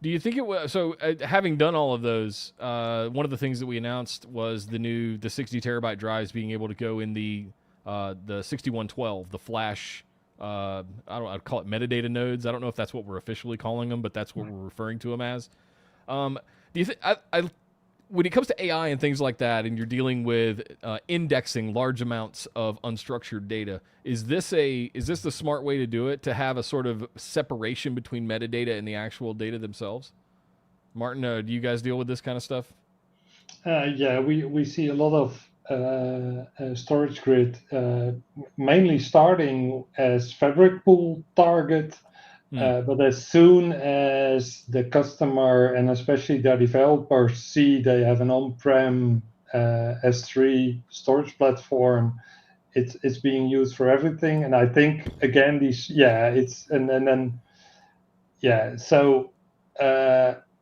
Do you think it was so? Having done all of those, one of the things that we announced was the 60 terabyte drives being able to go in the 6112, the flash. I'd call it metadata nodes. I don't know if that's what we're officially calling them, but that's what we're referring to them as. Do you think when it comes to AI and things like that, and you're dealing with indexing large amounts of unstructured data, is this the smart way to do it? To have a sort of separation between metadata and the actual data themselves? Martin, do you guys deal with this kind of stuff? Yeah, we see a lot of StorageGRID, mainly starting as fabric pool target. But as soon as the customer and especially the developers see they have an on-prem S3 storage platform, it's being used for everything. And I think again so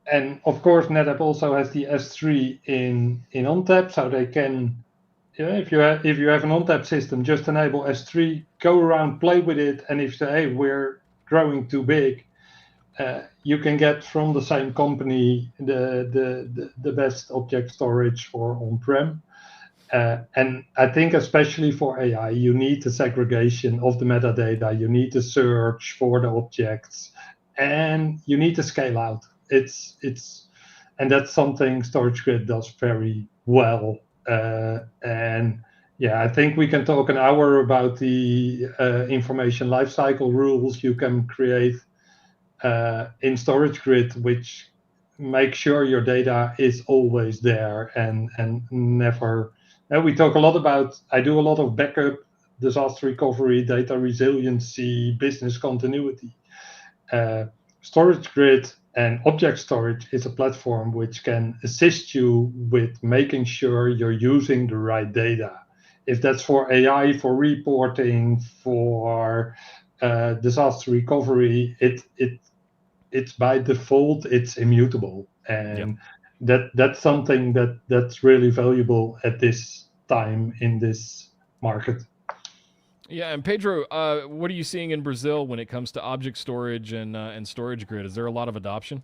and of course NetApp also has the S3 in ONTAP, so they can. If you have an ONTAP system, just enable S3, go around, play with it, and if you say, hey, we're growing too big, you can get from the same company the best object storage for on-prem. And I think especially for AI, you need the segregation of the metadata, you need to search for the objects, and you need to scale out. And that's something StorageGRID does very well. And yeah, I think we can talk an hour about the information lifecycle rules you can create in StorageGRID, which make sure your data is always there and never. We talk a lot about. I do a lot of backup, disaster recovery, data resiliency, business continuity. StorageGRID and object storage is a platform which can assist you with making sure you're using the right data. If that's for AI, for reporting, for disaster recovery, it's by default, it's immutable. And that's something that's really valuable at this time in this market. Yeah, and Pedro, what are you seeing in Brazil when it comes to object storage and StorageGRID? Is there a lot of adoption?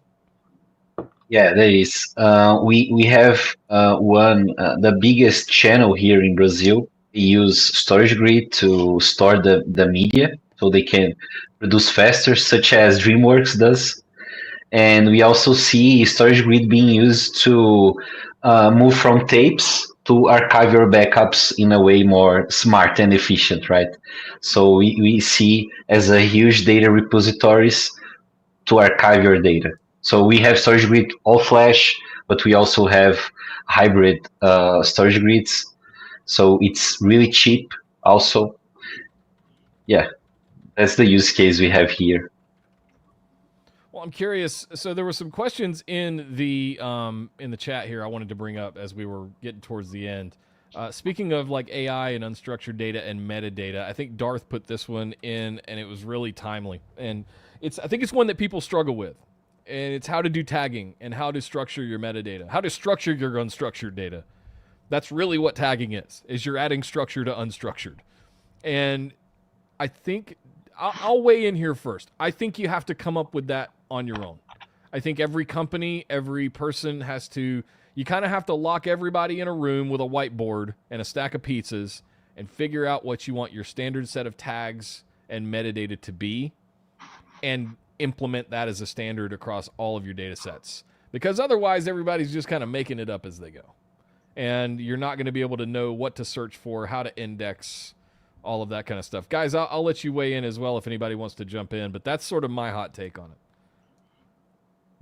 Yeah, there is. We have the biggest channel here in Brazil. They use StorageGRID to store the media so they can produce faster, such as DreamWorks does. And we also see StorageGRID being used to move from tapes to archive your backups in a way more smart and efficient, right? So we see as a huge data repositories to archive your data. So we have StorageGRID all flash, but we also have hybrid StorageGRIDs. So it's really cheap also. Yeah, that's the use case we have here. Well, I'm curious. So there were some questions in the chat here I wanted to bring up as we were getting towards the end. Speaking of like AI and unstructured data and metadata, I think Darth put this one in, and it was really timely. And I think it's one that people struggle with, and it's how to do tagging and how to structure your metadata, how to structure your unstructured data. That's really what tagging is you're adding structure to unstructured. And I think I'll weigh in here first. I think you have to come up with that on your own. I think every company, every person has to, you kind of have to lock everybody in a room with a whiteboard and a stack of pizzas and figure out what you want your standard set of tags and metadata to be and implement that as a standard across all of your data sets. Because otherwise, everybody's just kind of making it up as they go. And you're not going to be able to know what to search for, how to index, all of that kind of stuff. Guys, I'll let you weigh in as well if anybody wants to jump in, but that's sort of my hot take on it.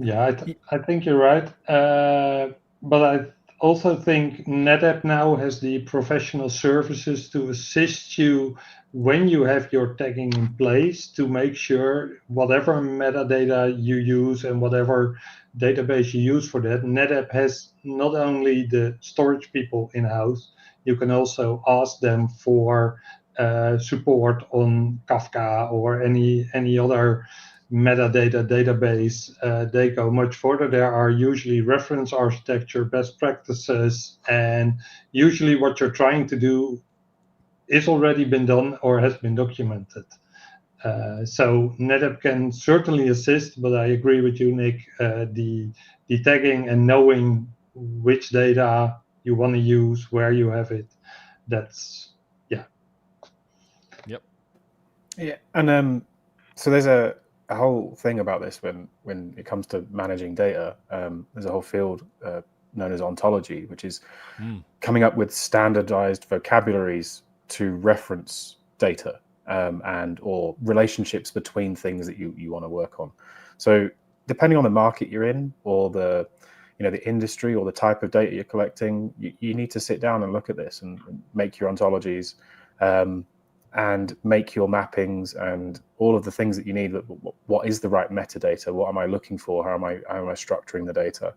Yeah, I think you're right. But I also think NetApp now has the professional services to assist you when you have your tagging in place to make sure whatever metadata you use and whatever database you use for that, NetApp has not only the storage people in-house, you can also ask them for support on Kafka or any other metadata database. They go much further. There are usually reference architecture, best practices, and usually what you're trying to do is already been done or has been documented. So NetApp can certainly assist, but I agree with you, Nick. The tagging and knowing which data you want to use, where you have it, that's Yeah, and so there's a whole thing about this when it comes to managing data. There's a whole field known as ontology, which is coming up with standardized vocabularies to reference data and or relationships between things that you want to work on. So depending on the market you're in, or the industry, or the type of data you're collecting, you need to sit down and look at this and make your ontologies and make your mappings and all of the things that you need. What is the right metadata? What am I looking for? How am I structuring the data?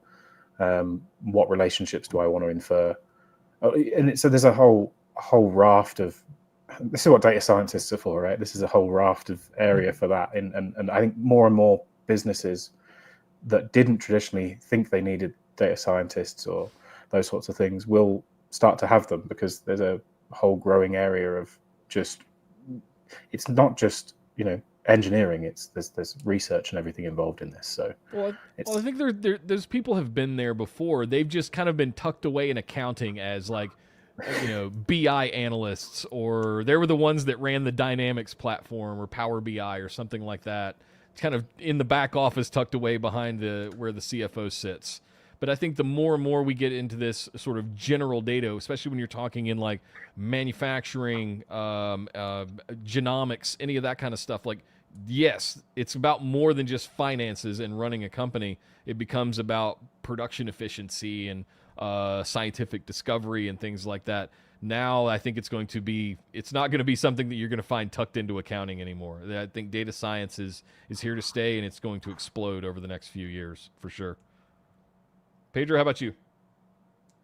What relationships do I want to infer? And so there's a whole raft of, this is what data scientists are for, right? This is a whole raft of area for that. And I think more and more businesses that didn't traditionally think they needed data scientists or those sorts of things will start to have them, because there's a whole growing area of just, it's not just engineering, there's research and everything involved in this. So I think there's people have been there before. They've just kind of been tucked away in accounting as like BI analysts, or they were the ones that ran the Dynamics platform or Power BI or something like that. It's kind of in the back office, tucked away behind where the CFO sits. But I think the more and more we get into this sort of general data, especially when you're talking in like manufacturing, genomics, any of that kind of stuff, like, yes, it's about more than just finances and running a company. It becomes about production efficiency and scientific discovery and things like that. Now I think it's not going to be something that you're going to find tucked into accounting anymore. I think data science is here to stay, and it's going to explode over the next few years for sure. Pedro, how about you?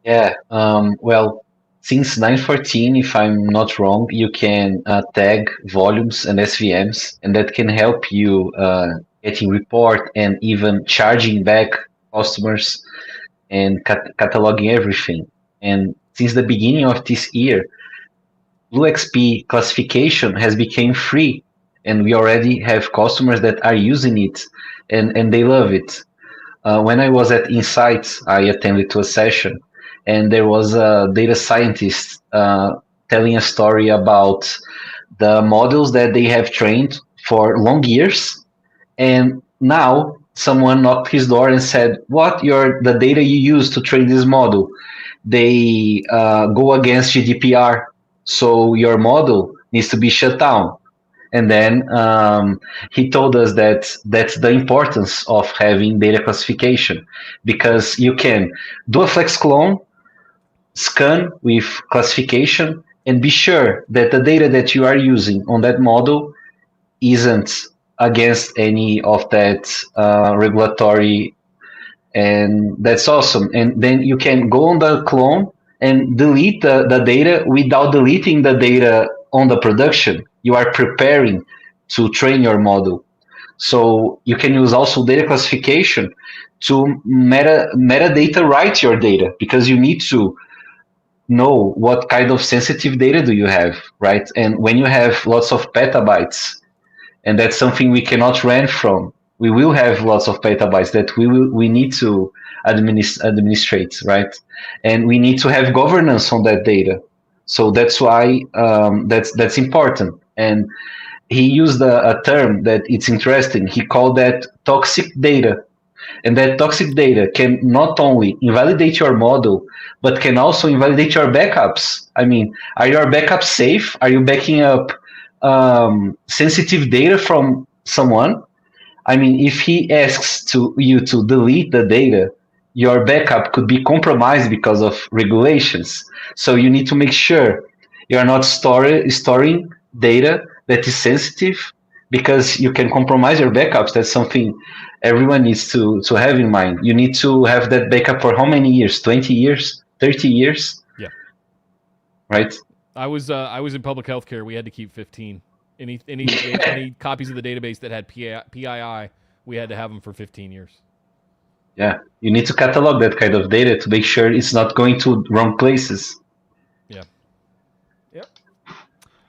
Yeah, well, since 9.14, if I'm not wrong, you can tag volumes and SVMs, and that can help you getting report and even charging back customers and cataloging everything. And since the beginning of this year, BlueXP classification has become free, and we already have customers that are using it, and they love it. When I was at Insights, I attended to a session, and there was a data scientist telling a story about the models that they have trained for long years, and now someone knocked his door and said, "What? The data you use to train this model, they go against GDPR, so your model needs to be shut down." And then he told us that that's the importance of having data classification, because you can do a flex clone, scan with classification, and be sure that the data that you are using on that model isn't against any of that regulatory. And that's awesome. And then you can go on the clone and delete the data without deleting the data on the production. You are preparing to train your model. So you can use also data classification to metadata write your data, because you need to know what kind of sensitive data do you have, right? And when you have lots of petabytes, and that's something we cannot run from, we will have lots of petabytes that we need to administrate, right? And we need to have governance on that data. So that's why that's important. And he used a term that it's interesting. He called that toxic data. And that toxic data can not only invalidate your model, but can also invalidate your backups. I mean, are your backups safe? Are you backing up sensitive data from someone? I mean, if he asks you to delete the data, your backup could be compromised because of regulations. So you need to make sure you're not storing data that is sensitive, because you can compromise your backups. That's something everyone needs to have in mind. You need to have that backup for how many years? 20 years? 30 years? Yeah. Right? I was in public healthcare. We had to keep 15. Any copies of the database that had PII, we had to have them for 15 years. Yeah, you need to catalog that kind of data to make sure it's not going to wrong places. Yeah. Yep.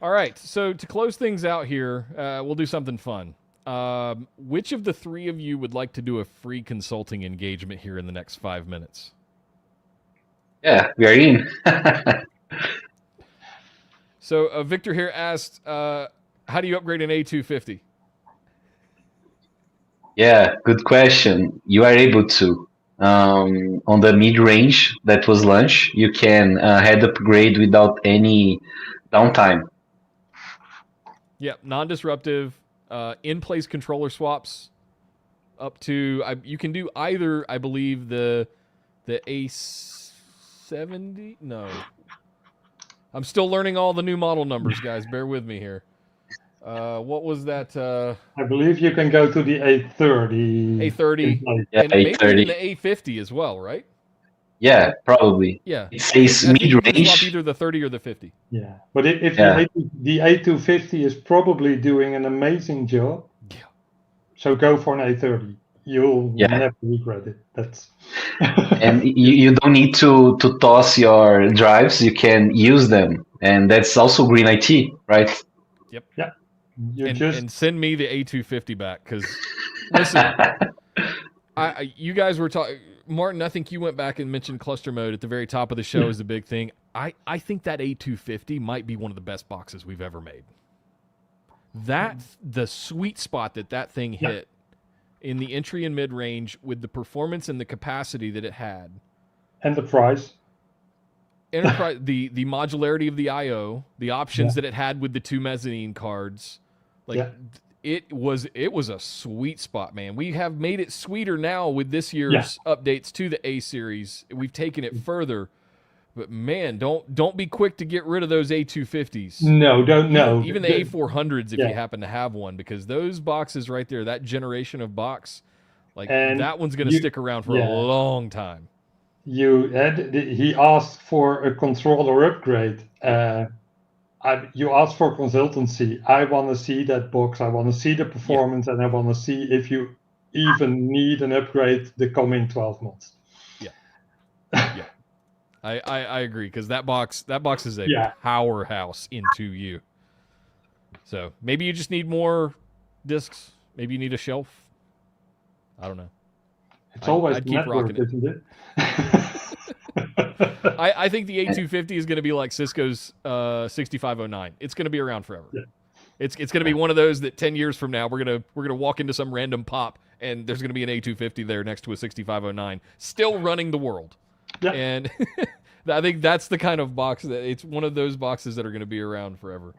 All right. So to close things out here, we'll do something fun. Which of the three of you would like to do a free consulting engagement here in the next 5 minutes? Yeah, we are in. So Victor here asked, how do you upgrade an A250? Yeah, good question. You are able to. on the mid-range that was launched, you can head upgrade without any downtime. Yeah, non-disruptive, in-place controller swaps up to you can do either. I believe the A70. No, I'm still learning all the new model numbers, guys. Bear with me here. What was that? I believe you can go to the A30. A30, Yeah, and maybe A30. even the A50 as well, right? Yeah, probably. Yeah, It says I think you can swap mid-range. either the 30 or the 50. Yeah, but if Yeah. the A250 is probably doing an amazing job. Yeah. So go for an A30. You'll never regret it. That's And you don't need to toss your drives. You can use them, and that's also green IT, right? Yep. Yeah. And send me the A250 back, because listen, you guys were talking, Martin. I think you went back and mentioned cluster mode at the very top of the show as a big thing. I think that A250 might be one of the best boxes we've ever made. That's the sweet spot that thing hit in the entry and mid range with the performance and the capacity that it had, and the price. Enterprise, the modularity of the I/O, the options that it had with the 2 mezzanine cards, it was a sweet spot, man. We have made it sweeter now with this year's updates to the A series. We've taken it further, but man, don't be quick to get rid of those A250s. No, don't know. Even the A400s if you happen to have one, because those boxes right there, that generation of box, that one's going to stick around for a long time. He asked for a controller upgrade. You asked for consultancy. I want to see that box. I want to see the performance, and I want to see if you even need an upgrade the coming 12 months. Yeah. I agree, because that box is a powerhouse into you. So maybe you just need more discs. Maybe you need a shelf. I don't know. It's always I'd keep rocking it. Isn't it? I think the A250 is going to be like Cisco's 6509. It's going to be around forever. Yeah. It's going to be one of those that 10 years from now we're gonna walk into some random pop and there's going to be an A250 there next to a 6509, still running the world. Yeah. And I think that's the kind of box that it's one of those boxes that are going to be around forever.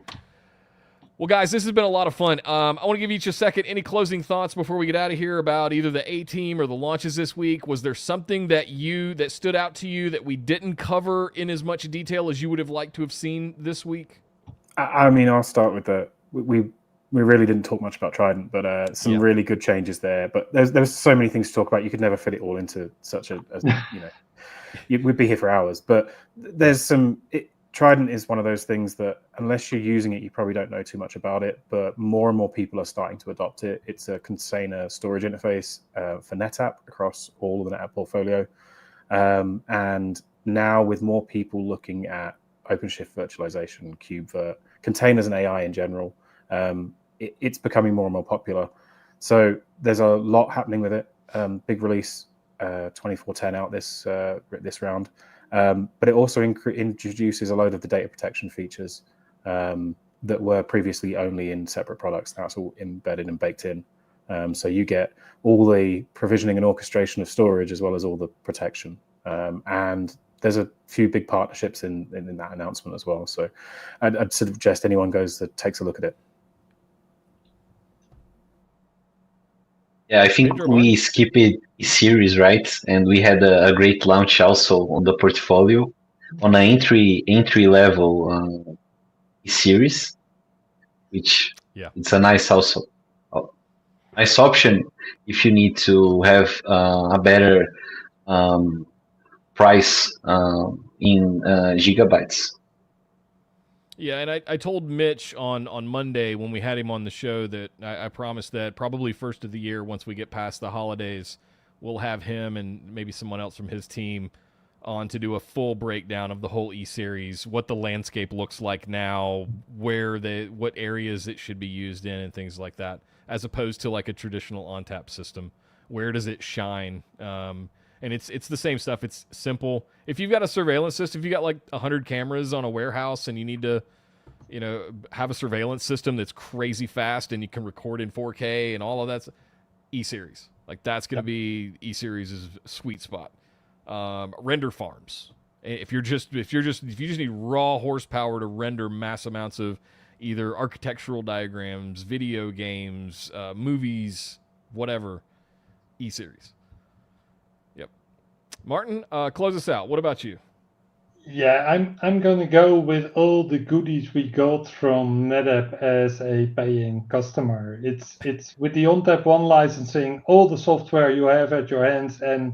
Well, guys, this has been a lot of fun. I want to give each a second. Any closing thoughts before we get out of here about either the A-Team or the launches this week? Was there something that stood out to you that we didn't cover in as much detail as you would have liked to have seen this week? I mean, I'll start with we really didn't talk much about Trident, but some really good changes there. But there's so many things to talk about. You could never fit it all into such we'd be here for hours. But there's some. Trident is one of those things that unless you're using it, you probably don't know too much about it, but more and more people are starting to adopt it. It's a container storage interface for NetApp across all of the NetApp portfolio. And now with more people looking at OpenShift virtualization, KubeVirt, containers and AI in general, it's becoming more and more popular. So there's a lot happening with it. Big release 2410 out this round. But it also introduces a load of the data protection features that were previously only in separate products. Now it's all embedded and baked in. So you get all the provisioning and orchestration of storage as well as all the protection. And there's a few big partnerships in that announcement as well. So I'd suggest anyone takes a look at it. Yeah, I think we skipped a series, right? And we had a great launch also on the portfolio on an entry level series, which it's a nice nice option if you need to have a better price in gigabytes. Yeah, and I told Mitch on Monday when we had him on the show that I promised that probably first of the year, once we get past the holidays, we'll have him and maybe someone else from his team on to do a full breakdown of the whole E-Series, what the landscape looks like now, what areas it should be used in and things like that, as opposed to like a traditional ONTAP system. Where does it shine? And it's the same stuff. It's simple. If you've got a surveillance system, if you got like 100 cameras on a warehouse and you need to, have a surveillance system that's crazy fast and you can record in 4K and all of that, E-Series. Like that's going to be E-Series' sweet spot. Render farms. If you just need raw horsepower to render mass amounts of either architectural diagrams, video games, movies, whatever, E-Series. Yep. Martin, close us out. What about you? Yeah, I'm gonna go with all the goodies we got from NetApp as a paying customer. It's with the ONTAP One licensing, all the software you have at your hands, and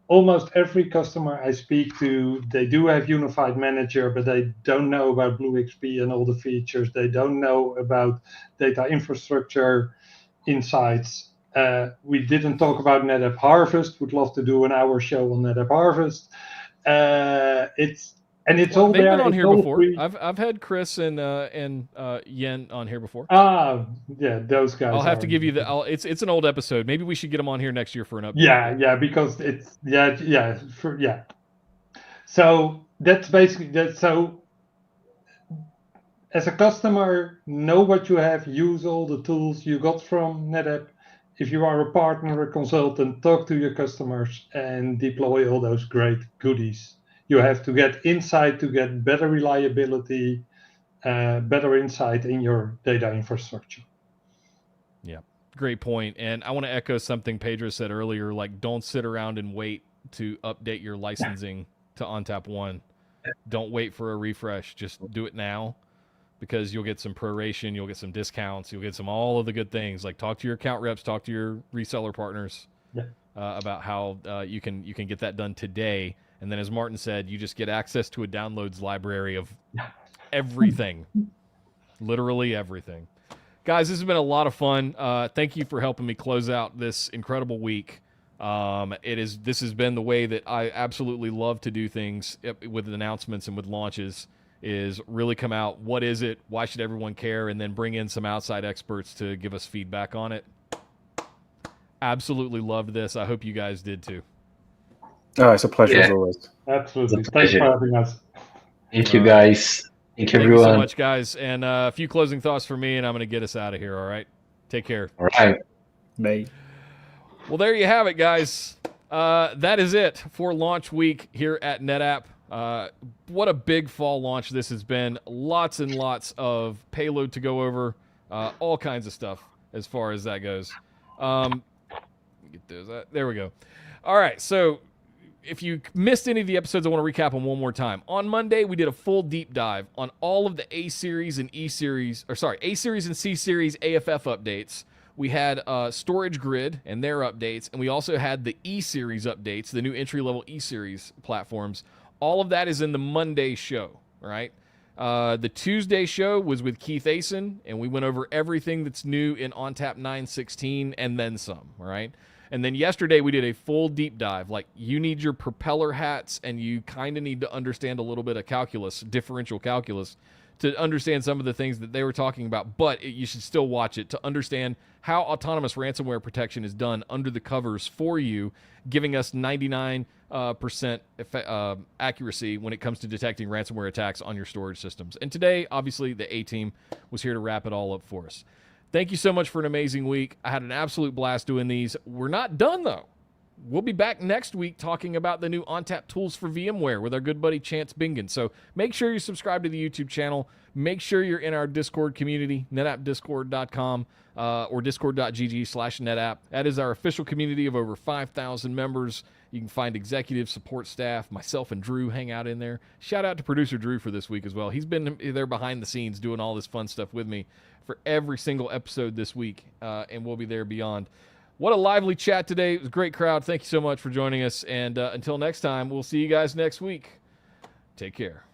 almost every customer I speak to, they do have Unified Manager, but they don't know about BlueXP and all the features. They don't know about data infrastructure insights. We didn't talk about NetApp Harvest. Would love to do an hour show on NetApp Harvest. It's all they've there. been on it's here all before. free. I've had Chris and Yen on here before. Yeah, those guys. I'll have to give you it's an old episode. Maybe we should get them on here next year for an update. Yeah, because it's So that's basically that. So as a customer, know what you have, use all the tools you got from NetApp. If you are a partner, a consultant, talk to your customers and deploy all those great goodies. You have to get insight to get better reliability, better insight in your data infrastructure. Yeah, great point. And I want to echo something Pedro said earlier, like don't sit around and wait to update your licensing to ONTAP 1. Don't wait for a refresh. Just do it now because you'll get some proration, you'll get some discounts, you'll get all of the good things. Like talk to your account reps, talk to your reseller partners about how you can get that done today. And then as Martin said, you just get access to a downloads library of everything, literally everything. Guys, this has been a lot of fun. Thank you for helping me close out this incredible week. This has been the way that I absolutely love to do things with announcements and with launches, is really come out, what is it, why should everyone care, and then bring in some outside experts to give us feedback on it. Absolutely loved this. I hope you guys did too. Oh, it's a pleasure as always. Absolutely. Thanks for having us. Thank you, guys. Thank you, Thank everyone. you so much, guys. And a few closing thoughts for me, and I'm going to get us out of here, all right? Take care. All right. Me. Well, there you have it, guys. That is it for launch week here at NetApp. What a big fall launch this has been. Lots and lots of payload to go over. All kinds of stuff as far as that goes. Get those. There we go. All right, so if you missed any of the episodes, I want to recap them one more time. On Monday, we did a full deep dive on all of the A-Series and A-Series and C-Series AFF updates. We had StorageGRID and their updates, and we also had the E-Series updates, the new entry-level E-Series platforms. All of that is in the Monday show, right? The Tuesday show was with Keith Asen, and we went over everything that's new in ONTAP 9.16 and then some, right? And then yesterday we did a full deep dive. Like, you need your propeller hats, and you kind of need to understand a little bit of calculus, differential calculus, to understand some of the things that they were talking about. But you should still watch it to understand how autonomous ransomware protection is done under the covers for you, giving us 99% accuracy when it comes to detecting ransomware attacks on your storage systems. And today, obviously, the A-Team was here to wrap it all up for us. Thank you so much for an amazing week. I had an absolute blast doing these. We're not done, though. We'll be back next week talking about the new ONTAP tools for VMware with our good buddy Chance Bingen. So make sure you subscribe to the YouTube channel. Make sure you're in our Discord community, netappdiscord.com or discord.gg/netapp. That is our official community of over 5,000 members. You can find executive support staff. Myself and Drew hang out in there. Shout out to producer Drew for this week as well. He's been there behind the scenes doing all this fun stuff with me for every single episode this week, and we'll be there beyond. What a lively chat today. It was a great crowd. Thank you so much for joining us. And until next time, we'll see you guys next week. Take care.